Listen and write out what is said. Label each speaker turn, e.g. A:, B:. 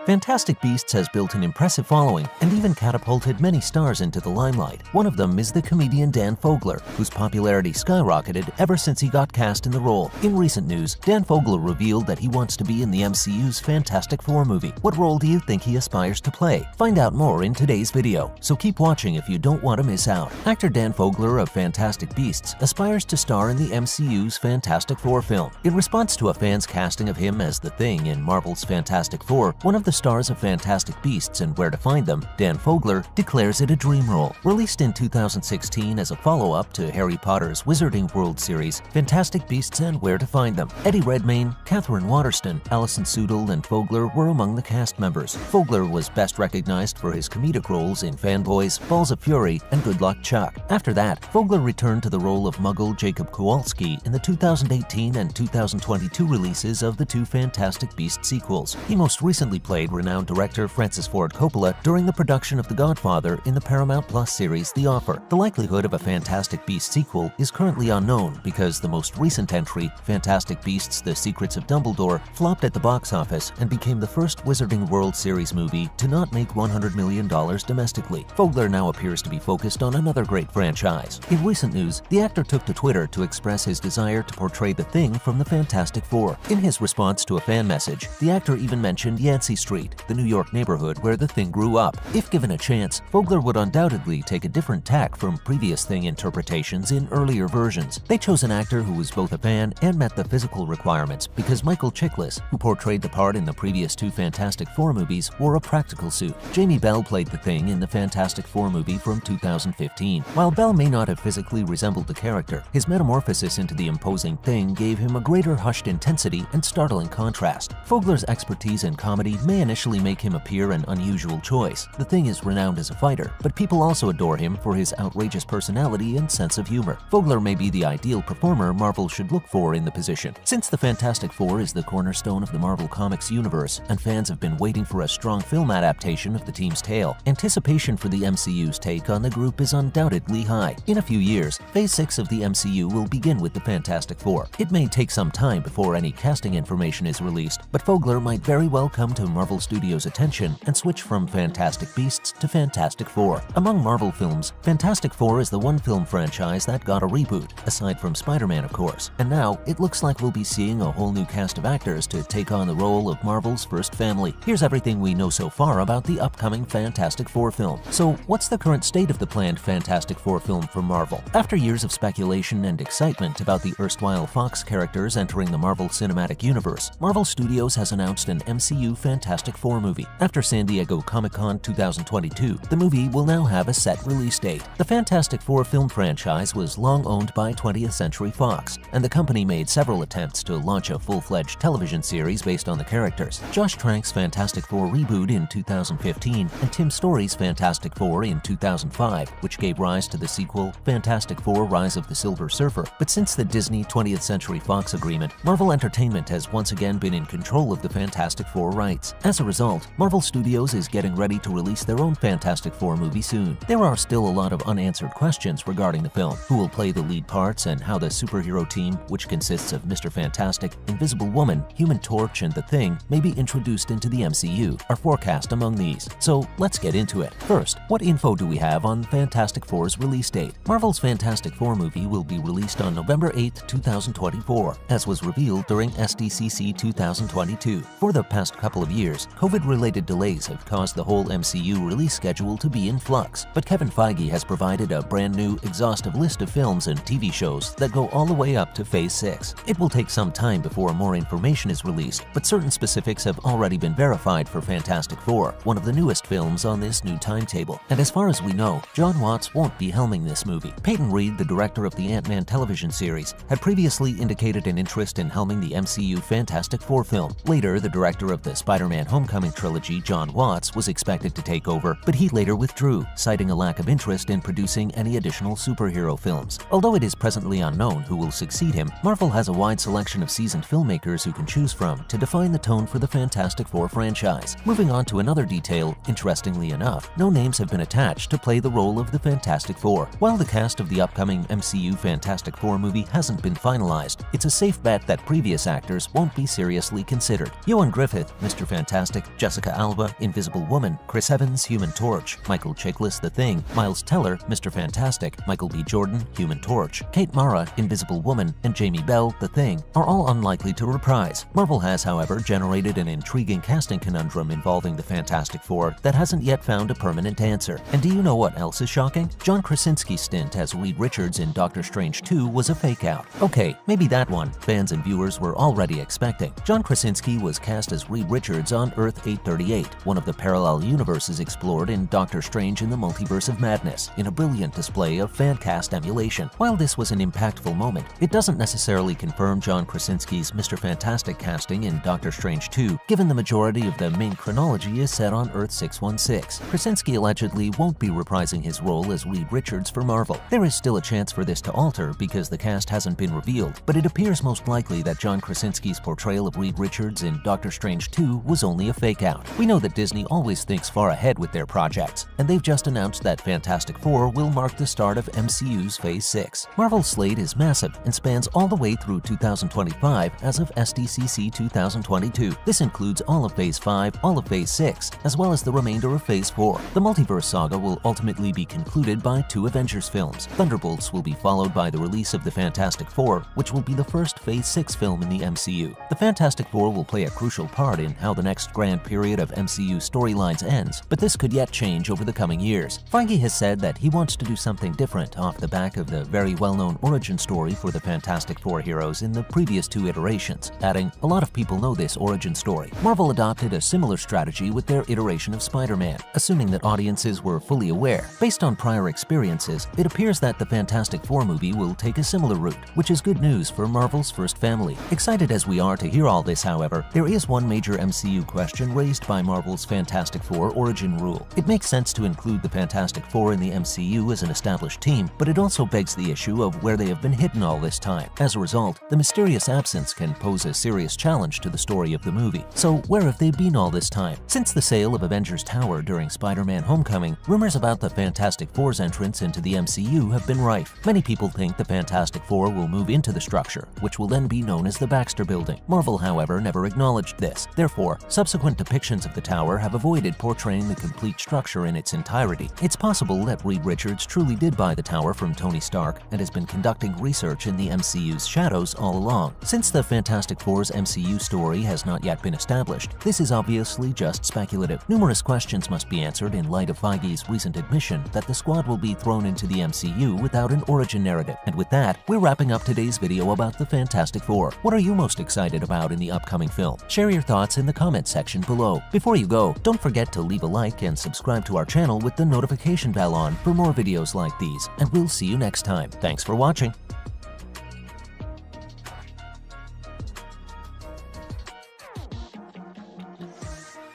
A: Fantastic Beasts has built an impressive following and even catapulted many stars into the limelight. One of them is the comedian Dan Fogler, whose popularity skyrocketed ever since he got cast in the role. In recent news, Dan Fogler revealed that he wants to be in the MCU's Fantastic Four movie. What role do you think he aspires to play? Find out more in today's video, so keep watching if you don't want to miss out. Actor Dan Fogler of Fantastic Beasts aspires to star in the MCU's Fantastic Four film. In response to a fan's casting of him as the Thing in Marvel's Fantastic Four, one of the stars of Fantastic Beasts and Where to Find Them, Dan Fogler, declares it a dream role. Released in 2016 as a follow-up to Harry Potter's Wizarding World series, Fantastic Beasts and Where to Find Them. Eddie Redmayne, Catherine Waterston, Alison Sudol, and Fogler were among the cast members. Fogler was best recognized for his comedic roles in Fanboys, Balls of Fury, and Good Luck Chuck. After that, Fogler returned to the role of Muggle Jacob Kowalski in the 2018 and 2022 releases of the two Fantastic Beasts sequels. He most recently played renowned director Francis Ford Coppola during the production of The Godfather in the Paramount Plus series The Offer. The likelihood of a Fantastic Beasts sequel is currently unknown because the most recent entry, Fantastic Beasts: The Secrets of Dumbledore, flopped at the box office and became the first Wizarding World series movie to not make $100 million domestically. Fogler now appears to be focused on another great franchise. In recent news, the actor took to Twitter to express his desire to portray the Thing from the Fantastic Four. In his response to a fan message, the actor even mentioned Yancey Street, the New York neighborhood where the Thing grew up. If given a chance, Fogler would undoubtedly take a different tack from previous Thing interpretations in earlier versions. They chose an actor who was both a fan and met the physical requirements because Michael Chiklis, who portrayed the part in the previous two Fantastic Four movies, wore a practical suit. Jamie Bell played the Thing in the Fantastic Four movie from 2015. While Bell may not have physically resembled the character, his metamorphosis into the imposing Thing gave him a greater hushed intensity and startling contrast. Fogler's expertise in comedy may initially make him appear an unusual choice. The Thing is renowned as a fighter, but people also adore him for his outrageous personality and sense of humor. Fogler may be the ideal performer Marvel should look for in the position. Since the Fantastic Four is the cornerstone of the Marvel Comics universe, and fans have been waiting for a strong film adaptation of the team's tale, anticipation for the MCU's take on the group is undoubtedly high. In a few years, Phase 6 of the MCU will begin with the Fantastic Four. It may take some time before any casting information is released, but Fogler might very well come to Marvel Studios' attention and switch from Fantastic Beasts to Fantastic Four. Among Marvel films, Fantastic Four is the one film franchise that got a reboot, aside from Spider-Man of course, and now it looks like we'll be seeing a whole new cast of actors to take on the role of Marvel's first family. Here's everything we know so far about the upcoming Fantastic Four film. So what's the current state of the planned Fantastic Four film from Marvel? After years of speculation and excitement about the erstwhile Fox characters entering the Marvel Cinematic Universe, Marvel Studios has announced an MCU Fantastic Four movie. After San Diego Comic-Con 2022, the movie will now have a set release date. The Fantastic Four film franchise was long owned by 20th Century Fox, and the company made several attempts to launch a full-fledged television series based on the characters. Josh Trank's Fantastic Four reboot in 2015 and Tim Story's Fantastic Four in 2005, which gave rise to the sequel Fantastic Four: Rise of the Silver Surfer. But since the Disney 20th Century Fox agreement, Marvel Entertainment has once again been in control of the Fantastic Four rights. As a result, Marvel Studios is getting ready to release their own Fantastic Four movie soon. There are still a lot of unanswered questions regarding the film: who will play the lead parts and how the superhero team, which consists of Mr. Fantastic, Invisible Woman, Human Torch, and The Thing, may be introduced into the MCU, are forecast among these. So let's get into it. First, what info do we have on Fantastic Four's release date? Marvel's Fantastic Four movie will be released on November 8, 2024, as was revealed during SDCC 2022. For the past couple of years, COVID-related delays have caused the whole MCU release schedule to be in flux, but Kevin Feige has provided a brand new, exhaustive list of films and TV shows that go all the way up to Phase 6. It will take some time before more information is released, but certain specifics have already been verified for Fantastic Four, one of the newest films on this new timetable. And as far as we know, Jon Watts won't be helming this movie. Peyton Reed, the director of the Ant-Man television series, had previously indicated an interest in helming the MCU Fantastic Four film. Later, the director of the Spider-Man Homecoming trilogy, Jon Watts, was expected to take over, but he later withdrew, citing a lack of interest in producing any additional superhero films. Although it is presently unknown who will succeed him, Marvel has a wide selection of seasoned filmmakers who can choose from to define the tone for the Fantastic Four franchise. Moving on to another detail, interestingly enough, no names have been attached to play the role of the Fantastic Four. While the cast of the upcoming MCU Fantastic Four movie hasn't been finalized, it's a safe bet that previous actors won't be seriously considered. Ioan Gruffudd, Mr. Fantastic Fantastic, Jessica Alba, Invisible Woman, Chris Evans, Human Torch, Michael Chiklis, The Thing, Miles Teller, Mr. Fantastic, Michael B. Jordan, Human Torch, Kate Mara, Invisible Woman, and Jamie Bell, The Thing, are all unlikely to reprise. Marvel has, however, generated an intriguing casting conundrum involving the Fantastic Four that hasn't yet found a permanent answer. And do you know what else is shocking? John Krasinski's stint as Reed Richards in Doctor Strange 2 was a fake-out. Okay, maybe that one fans and viewers were already expecting. John Krasinski was cast as Reed Richards on Earth 838, one of the parallel universes explored in Doctor Strange in the Multiverse of Madness, in a brilliant display of fan cast emulation. While this was an impactful moment, it doesn't necessarily confirm John Krasinski's Mr. Fantastic casting in Doctor Strange 2, given the majority of the main chronology is set on Earth 616. Krasinski allegedly won't be reprising his role as Reed Richards for Marvel. There is still a chance for this to alter because the cast hasn't been revealed, but it appears most likely that John Krasinski's portrayal of Reed Richards in Doctor Strange 2 was only a fake-out. We know that Disney always thinks far ahead with their projects, and they've just announced that Fantastic Four will mark the start of MCU's Phase 6. Marvel's slate is massive and spans all the way through 2025 as of SDCC 2022. This includes all of Phase 5, all of Phase 6, as well as the remainder of Phase 4. The multiverse saga will ultimately be concluded by 2 Avengers films. Thunderbolts will be followed by the release of the Fantastic Four, which will be the first Phase 6 film in the MCU. The Fantastic Four will play a crucial part in how the next grand period of MCU storylines ends, but this could yet change over the coming years. Feige has said that he wants to do something different off the back of the very well-known origin story for the Fantastic Four heroes in the previous 2 iterations, adding, "A lot of people know this origin story." Marvel adopted a similar strategy with their iteration of Spider-Man, assuming that audiences were fully aware. Based on prior experiences, it appears that the Fantastic Four movie will take a similar route, which is good news for Marvel's first family. Excited as we are to hear all this, however, there is one major MCU question raised by Marvel's Fantastic Four origin rule. It makes sense to include the Fantastic Four in the MCU as an established team, but it also begs the issue of where they have been hidden all this time. As a result, the mysterious absence can pose a serious challenge to the story of the movie. So where have they been all this time? Since the sale of Avengers Tower during Spider-Man Homecoming, rumors about the Fantastic Four's entrance into the MCU have been rife. Many people think the Fantastic Four will move into the structure, which will then be known as the Baxter Building. Marvel, however, never acknowledged this. Therefore, subsequent depictions of the tower have avoided portraying the complete structure in its entirety. It's possible that Reed Richards truly did buy the tower from Tony Stark and has been conducting research in the MCU's shadows all along. Since the Fantastic Four's MCU story has not yet been established, this is obviously just speculative. Numerous questions must be answered in light of Feige's recent admission that the squad will be thrown into the MCU without an origin narrative. And with that, we're wrapping up today's video about the Fantastic Four. What are you most excited about in the upcoming film? Share your thoughts in the comment section below. Before you go, don't forget to leave a like and subscribe to our channel with the notification bell on for more videos like these, and we'll see you next time. Thanks for watching.